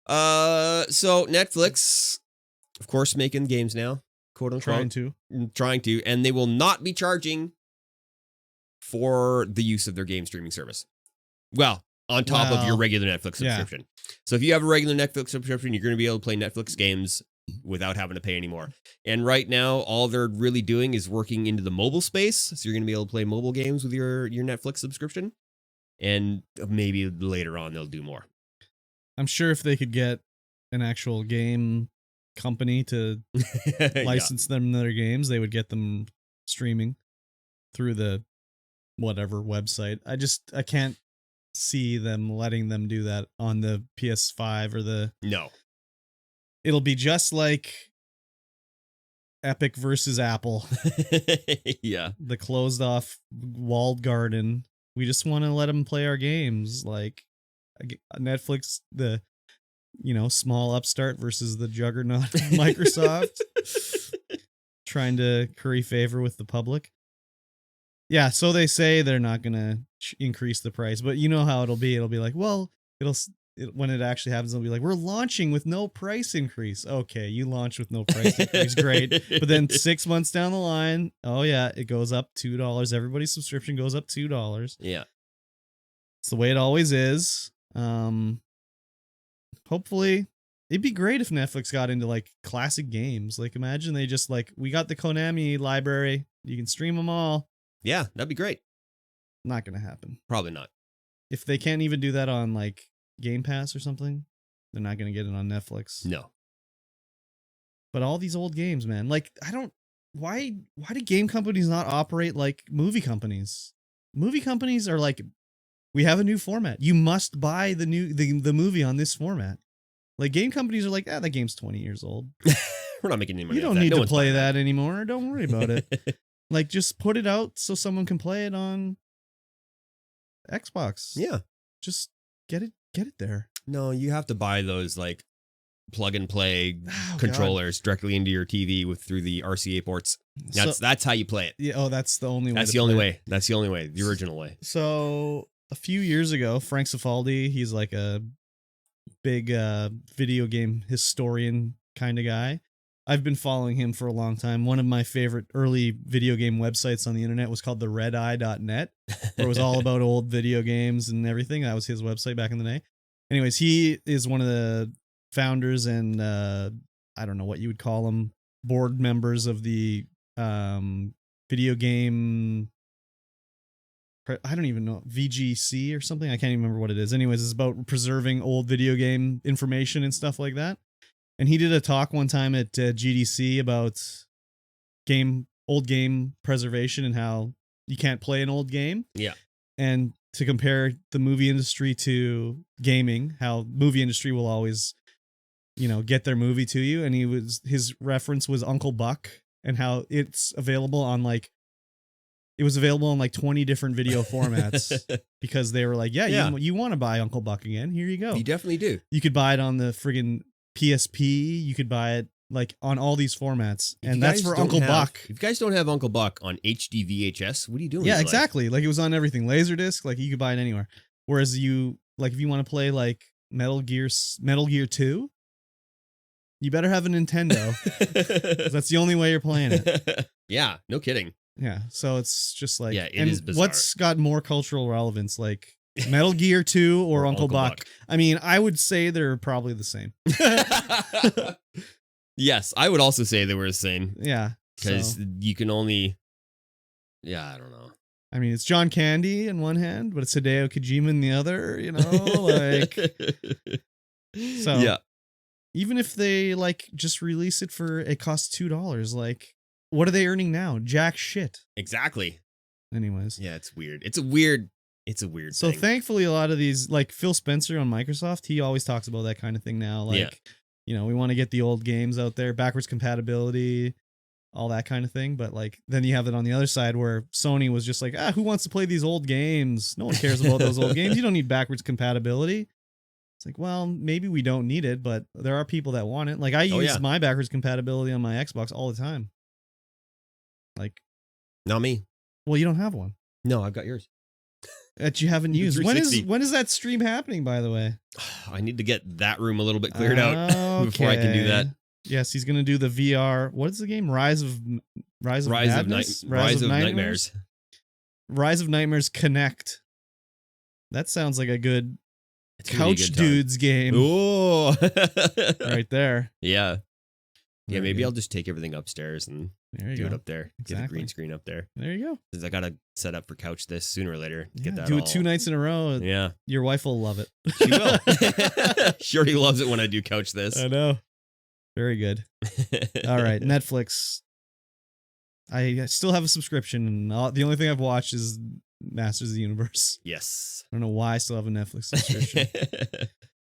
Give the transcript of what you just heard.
So Netflix, of course, making games now, quote unquote. Trying to, and they will not be charging for the use of their game streaming service. Well, on top of your regular Netflix subscription. So if you have a regular Netflix subscription, you're going to be able to play Netflix games without having to pay anymore. And right now, all they're really doing is working into the mobile space. So you're going to be able to play mobile games with your Netflix subscription. And maybe later on, they'll do more. I'm sure if they could get an actual game company to license them their games, they would get them streaming through the whatever website. I can't see them letting them do that on the PS5 or the... No. It'll be just like Epic versus Apple. Yeah. The closed off walled garden. We just want to let them play our games. Like Netflix, the small upstart versus the juggernaut Microsoft. Trying to curry favor with the public. Yeah, so they say they're not going to increase the price, but you know how it'll be. It'll be like, well, when it actually happens, they'll be like, we're launching with no price increase. Okay, you launch with no price increase. Great. But then 6 months down the line, oh yeah, it goes up $2. Everybody's subscription goes up $2. Yeah. It's the way it always is. Hopefully, it'd be great if Netflix got into like classic games. Like imagine they just like, we got the Konami library. You can stream them all. Yeah, that'd be great. Not going to happen. Probably not. If they can't even do that on like Game Pass or something, they're not going to get it on Netflix. No. But all these old games, man, like why do game companies not operate like movie companies? Movie companies are like, we have a new format. You must buy the movie on this format. Like game companies are like, that game's 20 years old. We're not making any money. You don't need to play that anymore. Don't worry about it. Like just put it out so someone can play it on Xbox. Yeah. Just get it there. No, you have to buy those like plug and play controllers directly into your TV through the RCA ports. That's how you play it. Yeah, that's the only way. That's the only way. That's the only way. The original way. So a few years ago, Frank Cifaldi, he's like a big video game historian kind of guy. I've been following him for a long time. One of my favorite early video game websites on the internet was called the redeye.net, where it was all about old video games and everything. That was his website back in the day. Anyways, he is one of the founders and I don't know what you would call them, board members of the video game... I don't even know, VGC or something. I can't even remember what it is. Anyways, it's about preserving old video game information and stuff like that. And he did a talk one time at GDC about old game preservation and how you can't play an old game. Yeah. And to compare the movie industry to gaming, how movie industry will always, get their movie to you. And his reference was Uncle Buck and how it's available on it was available on 20 different video formats because they were like, you want to buy Uncle Buck again? Here you go. You definitely do. You could buy it on the friggin' PSP. You could buy it on all these formats. And that's for Uncle Buck. If you guys don't have Uncle Buck on HD VHS, what are you doing? Yeah, exactly. Like it was on everything. Laserdisc, you could buy it anywhere. Whereas if you want to play Metal Gear 2, you better have a Nintendo. That's the only way you're playing it. Yeah, no kidding. Yeah, so it's just it is bizarre. What's got more cultural relevance, Metal Gear 2 or Uncle Buck? I mean, I would say they're probably the same. Yes, I would also say they were the same. Yeah. Because you can only... Yeah, I don't know. I mean, it's John Candy in one hand, but it's Hideo Kojima in the other, So, yeah. Even if they, just release it it costs $2, what are they earning now? Jack shit. Exactly. Anyways. Yeah, it's weird. It's a weird So thing. Thankfully, a lot of these, Phil Spencer on Microsoft, he always talks about that kind of thing now. We want to get the old games out there, backwards compatibility, all that kind of thing. But then you have it on the other side where Sony was just who wants to play these old games? No one cares about those old games. You don't need backwards compatibility. It's well, maybe we don't need it, but there are people that want it. I use my backwards compatibility on my Xbox all the time. Not me. Well, you don't have one. No, I've got yours. that you haven't used. When 360. is that stream happening, by the way? I need to get that room a little bit cleared out before I can do that. Yes, he's gonna do the VR. What is the game? Rise of Nightmares. Rise of Nightmares Connect. That sounds like a good couch dudes game. Oh, right there. Yeah. Yeah, Very maybe good. I'll just take everything upstairs and There you do go. it up there. Get the Exactly. green screen up there. There you go. Since I gotta set up for couch this sooner or later. Yeah, Get that do all. it 2 nights in a row. Yeah, Your wife will love it. she will. She already loves it when I do couch this. I know. Very good. All right, Netflix. I still have a subscription, and the only thing I've watched is Masters of the Universe. Yes. I don't know why I still have a Netflix subscription.